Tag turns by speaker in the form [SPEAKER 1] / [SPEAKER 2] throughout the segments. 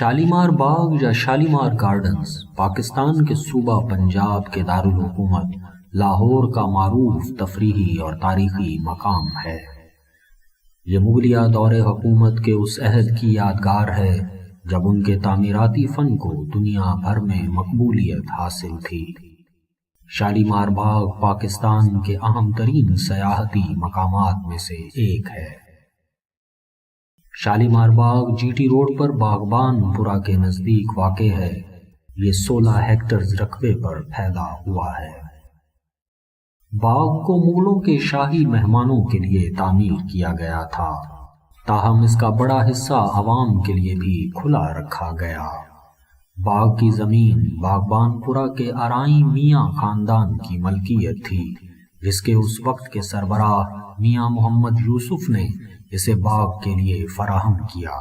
[SPEAKER 1] شالیمار باغ یا شالیمار گارڈنز پاکستان کے صوبہ پنجاب کے دارالحکومت لاہور کا معروف تفریحی اور تاریخی مقام ہے۔ یہ مغلیہ دور حکومت کے اس عہد کی یادگار ہے جب ان کے تعمیراتی فن کو دنیا بھر میں مقبولیت حاصل تھی۔ شالیمار باغ پاکستان کے اہم ترین سیاحتی مقامات میں سے ایک ہے۔ شالیمار باغ جی ٹی روڈ پر باغبان پورہ کے نزدیک واقع ہے۔ یہ 16 ہیکٹرز رقبے پر پھیلا ہوا ہے۔ باغ کو مغلوں کے شاہی مہمانوں کے لیے تعمیر کیا گیا تھا، تاہم اس کا بڑا حصہ عوام کے لیے بھی کھلا رکھا گیا۔ باغ کی زمین باغبان پورہ کے ارائیں میاں خاندان کی ملکیت تھی، جس کے اس وقت کے سربراہ میاں محمد یوسف نے اسے باغ کے لیے فراہم کیا۔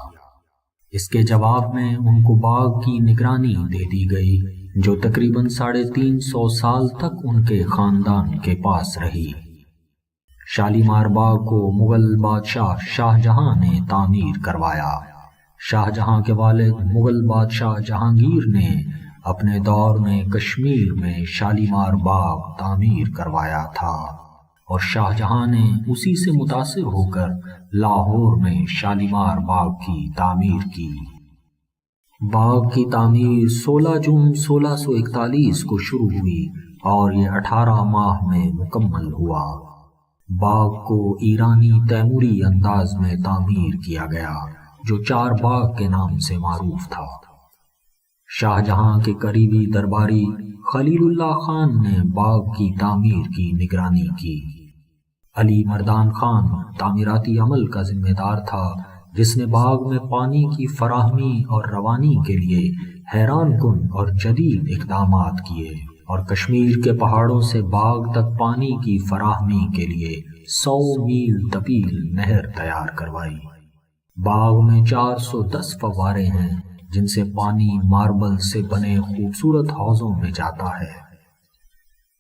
[SPEAKER 1] اس کے جواب میں ان کو باغ کی نگرانی دے دی گئی، جو تقریباً 350 سال تک ان کے خاندان کے پاس رہی۔ شالیمار باغ کو مغل بادشاہ شاہ جہاں نے تعمیر کروایا۔ شاہ جہاں کے والد مغل بادشاہ جہانگیر نے اپنے دور میں کشمیر میں شالیمار باغ تعمیر کروایا تھا، اور شاہ جہاں نے اسی سے متاثر ہو کر لاہور میں شالیمار باغ کی تعمیر کی۔ باغ کی تعمیر 16 جون 1641 کو شروع ہوئی اور یہ 18 ماہ میں مکمل ہوا۔ باغ کو ایرانی تیموری انداز میں تعمیر کیا گیا، جو 4 باغ کے نام سے معروف تھا۔ شاہ جہاں کے قریبی درباری خلیل اللہ خان نے باغ کی تعمیر کی نگرانی کی۔ علی مردان خان تعمیراتی عمل کا ذمہ دار تھا، جس نے باغ میں پانی کی فراہمی اور روانی کے لیے حیران کن اور جدید اقدامات کیے، اور کشمیر کے پہاڑوں سے باغ تک پانی کی فراہمی کے لیے 100 میل طویل نہر تیار کروائی۔ باغ میں 410 فوارے ہیں، جن سے پانی ماربل سے بنے خوبصورت حوضوں میں جاتا ہے۔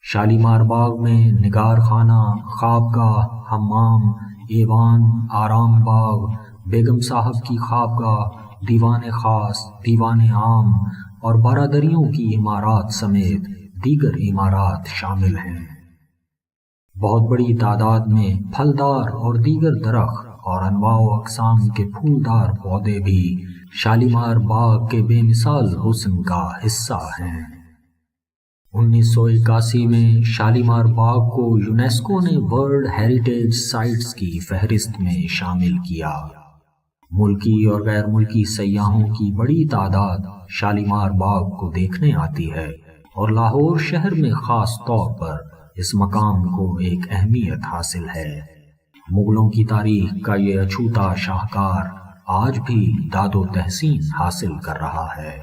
[SPEAKER 1] شالیمار باغ میں نگار خانہ، خوابگاہ، حمام، ایوان، آرام باغ، بیگم صاحب کی خوابگاہ، دیوان خاص، دیوان عام اور برادریوں کی عمارات سمیت دیگر عمارات شامل ہیں۔ بہت بڑی تعداد میں پھلدار اور دیگر درخت اور انواع و اقسام کے پھولدار پودے بھی شالیمار باغ کے بے مثال حسن کا حصہ ہیں۔ 1981 میں شالیمار باغ کو یونیسکو نے ورلڈ ہیریٹیج سائٹس کی فہرست میں شامل کیا۔ ملکی اور غیر ملکی سیاحوں کی بڑی تعداد شالیمار باغ کو دیکھنے آتی ہے، اور لاہور شہر میں خاص طور پر اس مقام کو ایک اہمیت حاصل ہے۔ مغلوں کی تاریخ کا یہ اچھوتا شاہکار آج بھی داد و تحسین حاصل کر رہا ہے۔